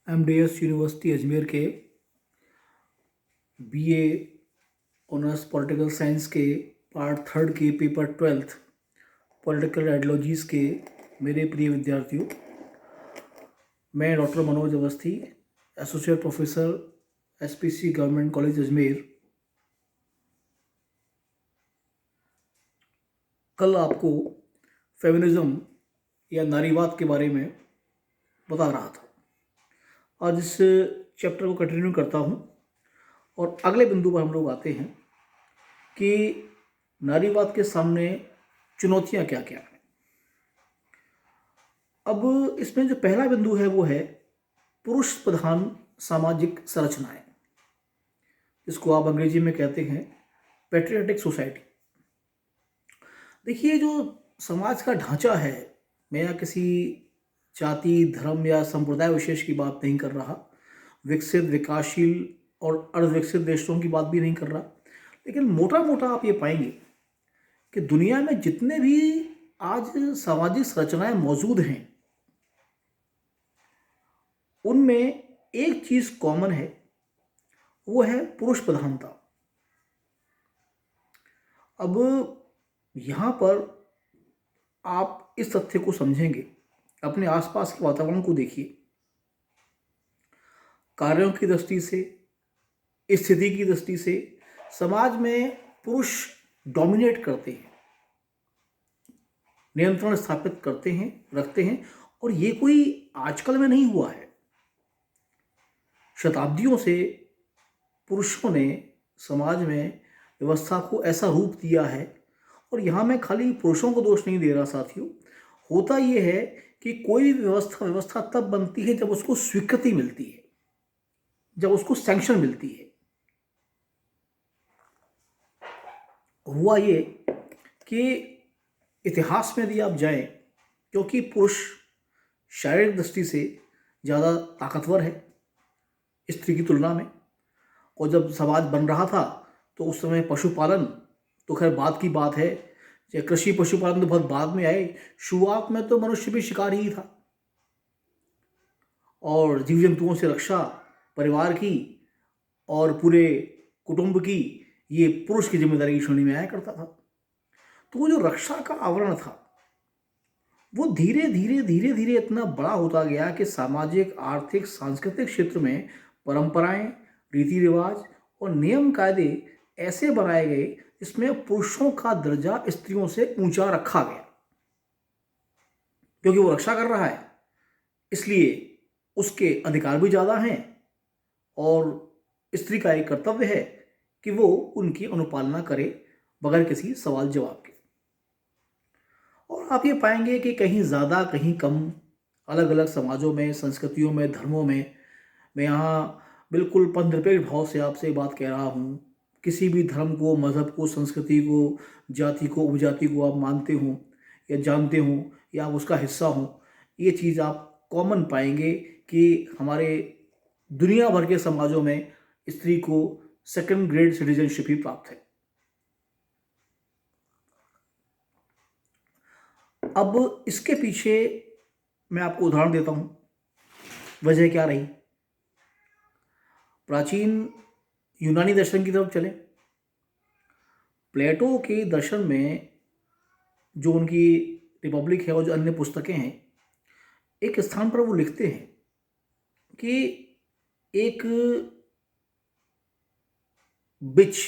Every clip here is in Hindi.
एमडीएस यूनिवर्सिटी अजमेर के बीए ऑनर्स पॉलिटिकल साइंस के पार्ट थर्ड के पेपर 12th पॉलिटिकल आइडियोलॉजीज़ के मेरे प्रिय विद्यार्थियों, मैं doctor Manoj Awasthi, associate professor SPC government college Ajmer, कल आपको फेमिनिज्म या नारीवाद के बारे में बता रहा था। आज इस चैप्टर को कंटिन्यू करता हूँ और अगले बिंदु पर हम लोग आते हैं कि नारीवाद के सामने चुनौतियाँ क्या क्या हैं। अब इसमें जो पहला बिंदु है वो है पुरुष प्रधान सामाजिक संरचनाएं, जिसको आप अंग्रेजी में कहते हैं पैट्रियार्टिक सोसाइटी। देखिए, जो समाज का ढांचा है, मैं यहाँ किसी जाति, धर्म या संप्रदाय विशेष की बात नहीं कर रहा, विकसित, विकासशील और अर्धविकसित देशों की बात भी नहीं कर रहा, लेकिन मोटा मोटा आप ये पाएंगे कि दुनिया में जितने भी आज सामाजिक संरचनाएं मौजूद हैं उनमें एक चीज कॉमन है, वो है पुरुष प्रधानता। अब यहां पर आप इस तथ्य को समझेंगे, अपने आसपास के वातावरण को देखिए, कार्यों की दृष्टि से, स्थिति की दृष्टि से समाज में पुरुष डोमिनेट करते हैं, नियंत्रण स्थापित करते हैं, रखते हैं। और ये कोई आजकल में नहीं हुआ है, शताब्दियों से पुरुषों ने समाज में व्यवस्था को ऐसा रूप दिया है। और यहाँ मैं खाली पुरुषों को दोष नहीं दे रहा साथियों, होता ये है कि कोई भी व्यवस्था तब बनती है जब उसको स्वीकृति मिलती है, जब उसको सैंक्शन मिलती है। हुआ ये कि इतिहास में यदि आप जाएं, क्योंकि पुरुष शारीरिक दृष्टि से ज़्यादा ताकतवर है स्त्री की तुलना में, और जब समाज बन रहा था तो उस समय पशुपालन तो खैर बात की बात है, या कृषि पशुपालन तो बहुत बाद में आए। शुरुआत में तो मनुष्य भी शिकारी ही था और जीव जंतुओं से रक्षा परिवार की और पूरे कुटुंब की ये पुरुष की जिम्मेदारी की श्रेणी में आया करता था। तो वो जो रक्षा का आवरण था वो धीरे धीरे धीरे धीरे इतना बड़ा होता गया कि सामाजिक, आर्थिक, सांस्कृतिक क्षेत्र में परंपराएं, रीति रिवाज और नियम कायदे ऐसे बनाए गए जिसमें पुरुषों का दर्जा स्त्रियों से ऊंचा रखा गया। क्योंकि वो रक्षा कर रहा है इसलिए उसके अधिकार भी ज़्यादा हैं और स्त्री का एक कर्तव्य है कि वो उनकी अनुपालना करे बगैर किसी सवाल जवाब के। और आप ये पाएंगे कि कहीं ज़्यादा कहीं कम, अलग अलग समाजों में, संस्कृतियों में, धर्मों में, मैं यहाँ बिल्कुल पंथनिरपेक्ष भाव से आपसे बात कह रहा हूँ, किसी भी धर्म को, मज़हब को, संस्कृति को, जाति को, उपजाति को आप मानते हो या जानते हो या आप उसका हिस्सा हो, ये चीज़ आप कॉमन पाएंगे कि हमारे दुनिया भर के समाजों में स्त्री को सेकंड ग्रेड सिटीजनशिप ही प्राप्त है। अब इसके पीछे मैं आपको उदाहरण देता हूं, वजह क्या रही। प्राचीन यूनानी दर्शन की तरफ चले, प्लेटो के दर्शन में जो उनकी रिपब्लिक है और जो अन्य पुस्तकें हैं, एक स्थान पर वो लिखते हैं कि एक बिच,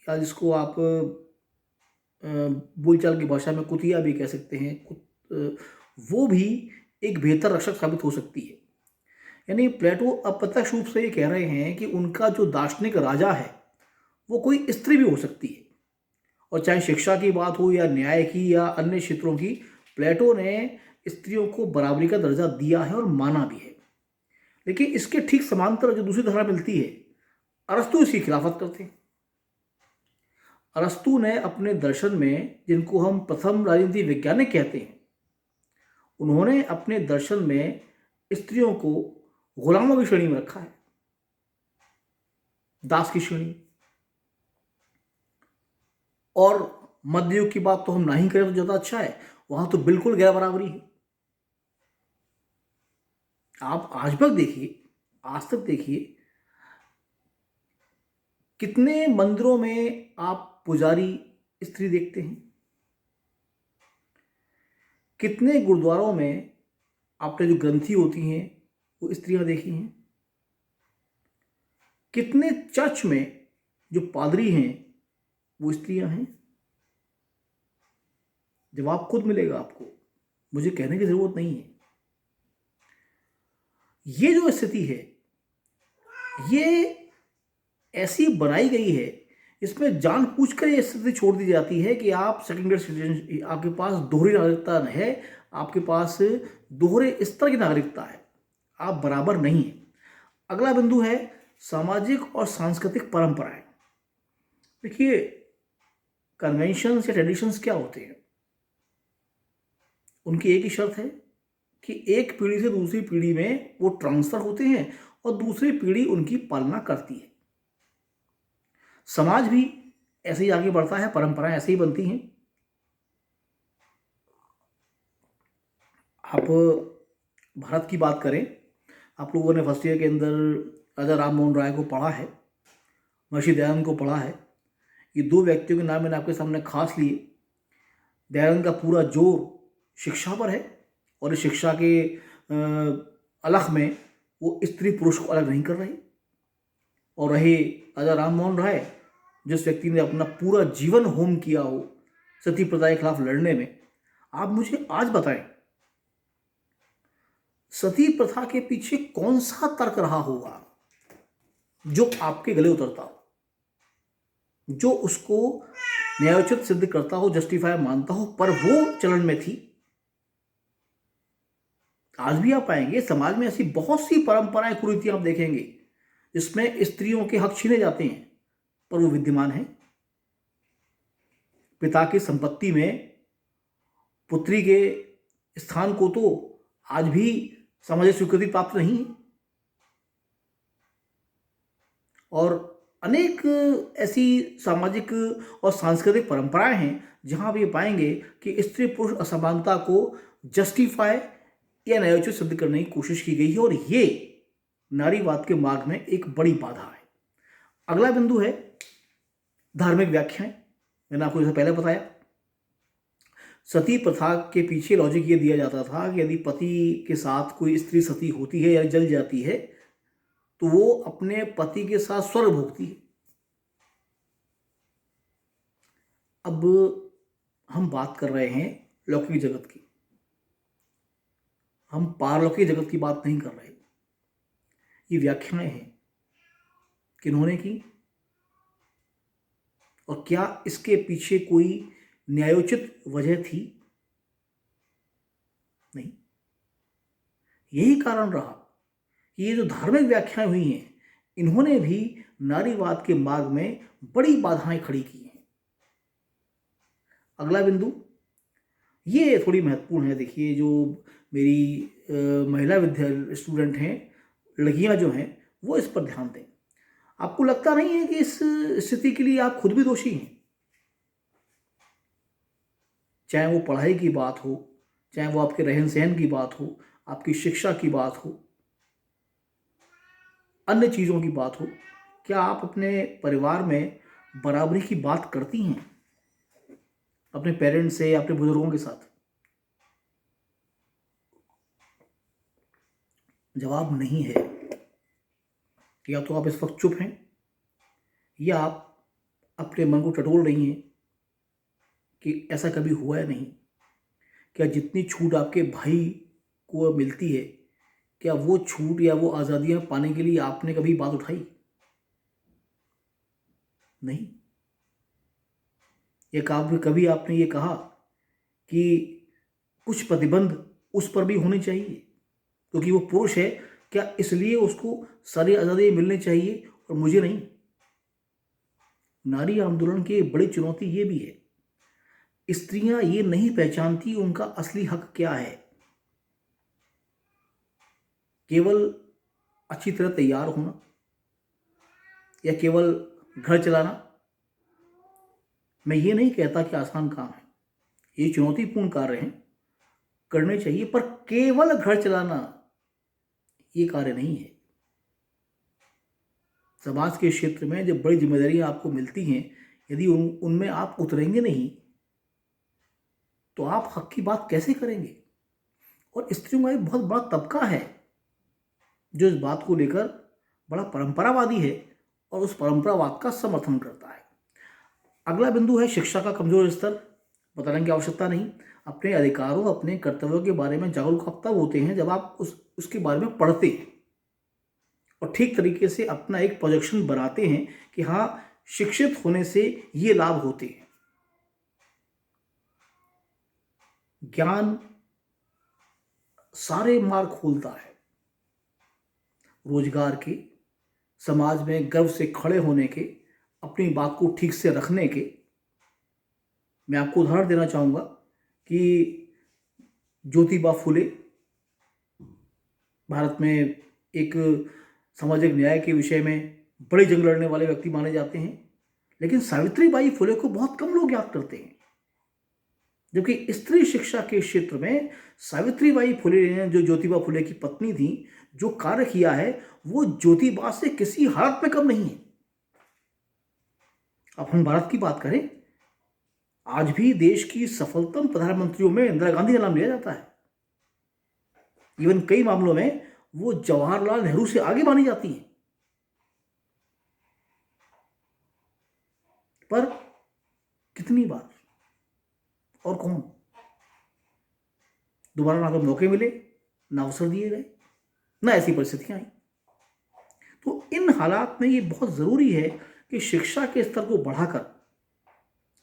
या जिसको आप बोलचाल की भाषा में कुतिया भी कह सकते हैं, वो भी एक बेहतर रक्षक साबित हो सकती है। यानी प्लेटो अप्रत्यक्ष रूप से ये कह रहे हैं कि उनका जो दार्शनिक राजा है वो कोई स्त्री भी हो सकती है। और चाहे शिक्षा की बात हो या न्याय की या अन्य क्षेत्रों की, प्लेटो ने स्त्रियों को बराबरी का दर्जा दिया है और माना भी है। लेकिन इसके ठीक समांतर जो दूसरी धारा मिलती है, अरस्तु इसकी खिलाफत करते हैं। अरस्तु ने अपने दर्शन में, जिनको हम प्रथम राजनीति वैज्ञानिक कहते हैं, उन्होंने अपने दर्शन में स्त्रियों को गुलामों की श्रेणी में रखा है, दास की श्रेणी। और मध्य युग की बात तो हम नहीं करें तो ज्यादा अच्छा है, वहां तो बिल्कुल गैर बराबरी है। आप आज तक देखिए, आज तक देखिए, कितने मंदिरों में आप पुजारी स्त्री देखते हैं, कितने गुरुद्वारों में आपने जो ग्रंथी होती हैं वो स्त्रियां देखी हैं, कितने चर्च में जो पादरी हैं वो स्त्रियां हैं। जवाब खुद मिलेगा आपको, मुझे कहने की जरूरत नहीं है। ये जो स्थिति है ये ऐसी बनाई गई है, इसमें जानबूझकर ये स्थिति छोड़ दी जाती है कि आप सेकंड सिटीजन, आपके पास दोहरी नागरिकता है, आपके पास दोहरे स्तर की नागरिकता है, आप बराबर नहीं है। अगला बिंदु है सामाजिक और सांस्कृतिक परंपराएं। देखिए, कन्वेंशंस या ट्रेडिशंस क्या होते हैं? उनकी एक ही शर्त है कि एक पीढ़ी से दूसरी पीढ़ी में वो ट्रांसफर होते हैं और दूसरी पीढ़ी उनकी पालना करती है। समाज भी ऐसे ही आगे बढ़ता है, परंपराएं ऐसे ही बनती हैं। आप भारत की बात करें, आप लोगों ने फर्स्ट ईयर के अंदर राजा राम मोहन राय को पढ़ा है, महर्षि दयानंद को पढ़ा है। ये दो व्यक्तियों के नाम मैंने आपके सामने खास लिए। दयानंद का पूरा जोर शिक्षा पर है और इस शिक्षा के अलख में वो स्त्री पुरुष को अलग नहीं कर रहे। और रहे राजा राम मोहन राय, जिस व्यक्ति ने अपना पूरा जीवन होम किया हो सती प्रथा के खिलाफ लड़ने में, आप मुझे आज बताएं सती प्रथा के पीछे कौन सा तर्क रहा होगा जो आपके गले उतरता हो, जो उसको न्यायोचित सिद्ध करता हो, जस्टिफाई मानता हो, पर वो चलन में थी। आज भी आप पाएंगे समाज में ऐसी बहुत सी परंपराएं, कुरीतियां आप देखेंगे जिसमें स्त्रियों के हक छीने जाते हैं, पर वो विद्यमान है। पिता की संपत्ति में पुत्री के स्थान को तो आज भी सामाजिक स्वीकृति प्राप्त नहीं है। और अनेक ऐसी सामाजिक और सांस्कृतिक परंपराएं हैं जहां आप ये पाएंगे कि स्त्री पुरुष असमानता को जस्टिफाई या न्यायोचित सिद्ध करने की कोशिश की गई है, और ये नारीवाद के मार्ग में एक बड़ी बाधा है। अगला बिंदु है धार्मिक व्याख्याएं। मैंने आपको जैसे पहले बताया, सती प्रथा के पीछे लॉजिक ये दिया जाता था कि यदि पति के साथ कोई स्त्री सती होती है या जल जाती है तो वो अपने पति के साथ स्वर्ग भोगती है। अब हम बात कर रहे हैं लौकिक जगत की, हम पारलौकिक जगत की बात नहीं कर रहे। ये व्याख्याएं हैं, किन्होंने की और क्या इसके पीछे कोई न्यायोचित वजह थी? नहीं। यही कारण रहा कि ये जो धार्मिक व्याख्याएं हुई हैं, इन्होंने भी नारीवाद के मार्ग में बड़ी बाधाएं खड़ी की हैं। अगला बिंदु ये थोड़ी महत्वपूर्ण है। देखिए, जो मेरी महिला स्टूडेंट हैं, लड़कियां जो हैं, वो इस पर ध्यान दें। आपको लगता नहीं है कि इस स्थिति के लिए आप खुद भी दोषी हैं? चाहे वो पढ़ाई की बात हो, चाहे वो आपके रहन सहन की बात हो, आपकी शिक्षा की बात हो, अन्य चीज़ों की बात हो, क्या आप अपने परिवार में बराबरी की बात करती हैं अपने पेरेंट्स से, अपने बुजुर्गों के साथ? जवाब नहीं है। या तो आप इस वक्त चुप हैं, या आप अपने मन को टटोल रही हैं कि ऐसा कभी हुआ है नहीं। क्या जितनी छूट आपके भाई को मिलती है, क्या वो छूट या वो आज़ादियां पाने के लिए आपने कभी बात उठाई? नहीं। या कभी आपने ये कहा कि कुछ प्रतिबंध उस पर भी होने चाहिए क्योंकि वो पुरुष है, क्या इसलिए उसको सारी आज़ादी मिलनी चाहिए और मुझे नहीं? नारी आंदोलन की बड़ी चुनौती ये भी है, स्त्रियां ये नहीं पहचानती उनका असली हक क्या है। केवल अच्छी तरह तैयार होना या केवल घर चलाना, मैं ये नहीं कहता कि आसान काम है, ये चुनौतीपूर्ण कार्य हैं, करने चाहिए, पर केवल घर चलाना ये कार्य नहीं है। समाज के क्षेत्र में जब बड़ी जिम्मेदारियां आपको मिलती हैं, यदि उनमें आप उतरेंगे नहीं तो आप हक की बात कैसे करेंगे? और स्त्रियों का एक बहुत बड़ा तबका है जो इस बात को लेकर बड़ा परंपरावादी है और उस परंपरावाद का समर्थन करता है। अगला बिंदु है शिक्षा का कमजोर स्तर। बताने की आवश्यकता नहीं। अपने अधिकारों, अपने कर्तव्यों के बारे में जागरूक आप तब होते हैं जब आप उसके बारे में पढ़ते हैं और ठीक तरीके से अपना एक प्रोजेक्शन बनाते हैं कि हाँ, शिक्षित होने से ये लाभ होते हैं। ज्ञान सारे मार्ग खोलता है। रोजगार के, समाज में गर्व से खड़े होने के, अपनी बात को ठीक से रखने के। मैं आपको उदाहरण देना चाहूँगा कि ज्योतिबा फुले भारत में एक सामाजिक न्याय के विषय में बड़ी जंग लड़ने वाले व्यक्ति माने जाते हैं, लेकिन सावित्रीबाई फुले को बहुत कम लोग याद करते हैं। जबकि स्त्री शिक्षा के क्षेत्र में सावित्रीबाई फुले ने, जो ज्योतिबा फुले की पत्नी थी, जो कार्य किया है वो ज्योतिबा से किसी हालत में कम नहीं है। अब हम भारत की बात करें, आज भी देश की सफलतम प्रधानमंत्रियों में इंदिरा गांधी का नाम लिया जाता है। इवन कई मामलों में वो जवाहरलाल नेहरू से आगे मानी जाती है। पर कितनी बार और कौन? दोबारा ना तो मौके मिले, ना अवसर दिए गए, ना ऐसी परिस्थितियां आई। तो इन हालात में ये बहुत जरूरी है कि शिक्षा के स्तर को बढ़ाकर,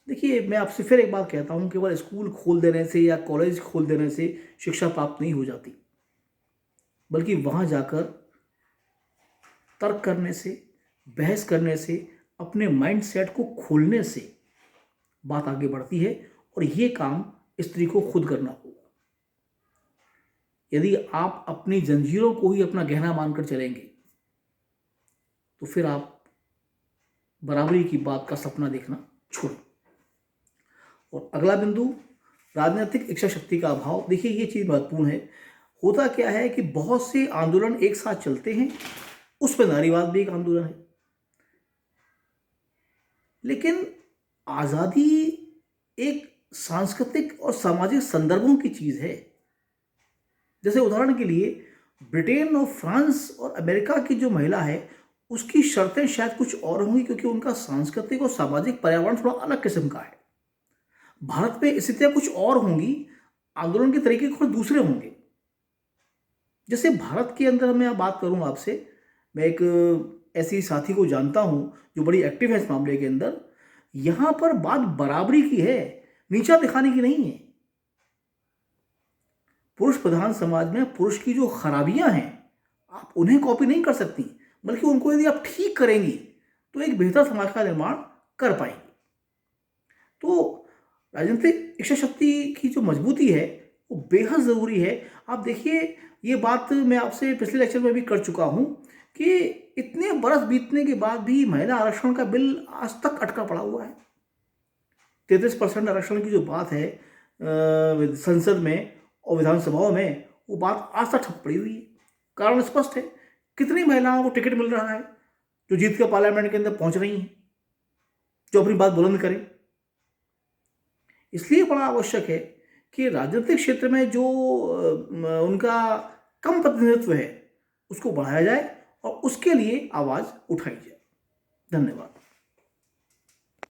देखिए मैं आपसे फिर एक बात कहता हूं, केवल स्कूल खोल देने से या कॉलेज खोल देने से शिक्षा प्राप्त नहीं हो जाती, बल्कि वहां जाकर तर्क करने से, बहस करने से, अपने माइंड सेट को खोलने से बात आगे बढ़ती है। और ये काम स्त्री को खुद करना होगा। यदि आप अपनी जंजीरों को ही अपना गहना मानकर चलेंगे तो फिर आप बराबरी की बात का सपना देखना छोड़ें। और अगला बिंदु, राजनीतिक इच्छा शक्ति का अभाव। देखिए ये चीज महत्वपूर्ण है। होता क्या है कि बहुत से आंदोलन एक साथ चलते हैं, उसमें नारीवाद भी एक आंदोलन है, लेकिन आजादी एक सांस्कृतिक और सामाजिक संदर्भों की चीज है। जैसे उदाहरण के लिए ब्रिटेन और फ्रांस और अमेरिका की जो महिला है उसकी शर्तें शायद कुछ और होंगी, क्योंकि उनका सांस्कृतिक और सामाजिक पर्यावरण थोड़ा अलग किस्म का है। भारत में स्थितियां कुछ और होंगी, आंदोलन के तरीके कुछ दूसरे होंगे। जैसे भारत के अंदर मैं बात करूं आपसे, मैं एक ऐसी साथी को जानता हूं जो बड़ी एक्टिव है इस मामले के अंदर। यहां पर बात बराबरी की है, नीचा दिखाने की नहीं है। पुरुष प्रधान समाज में पुरुष की जो खराबियां हैं आप उन्हें कॉपी नहीं कर सकती, बल्कि उनको यदि आप ठीक करेंगी तो एक बेहतर समाज का निर्माण कर पाएंगे। तो राजनीतिक इच्छा शक्ति की जो मजबूती है वो बेहद जरूरी है। आप देखिए, ये बात मैं आपसे पिछले लेक्चर में भी कर चुका हूं कि इतने बरस बीतने के बाद भी महिला आरक्षण का बिल आज तक अटका पड़ा हुआ है। 33% आरक्षण की जो बात है संसद में और विधानसभाओं में, वो बात आज तक ठप पड़ी हुई है। कारण स्पष्ट है, कितनी महिलाओं को टिकट मिल रहा है जो जीत कर पार्लियामेंट के अंदर पहुंच रही हैं, जो अपनी बात बुलंद करें। इसलिए बड़ा आवश्यक है कि राजनीतिक क्षेत्र में जो उनका कम प्रतिनिधित्व है उसको बढ़ाया जाए और उसके लिए आवाज उठाई जाए। धन्यवाद।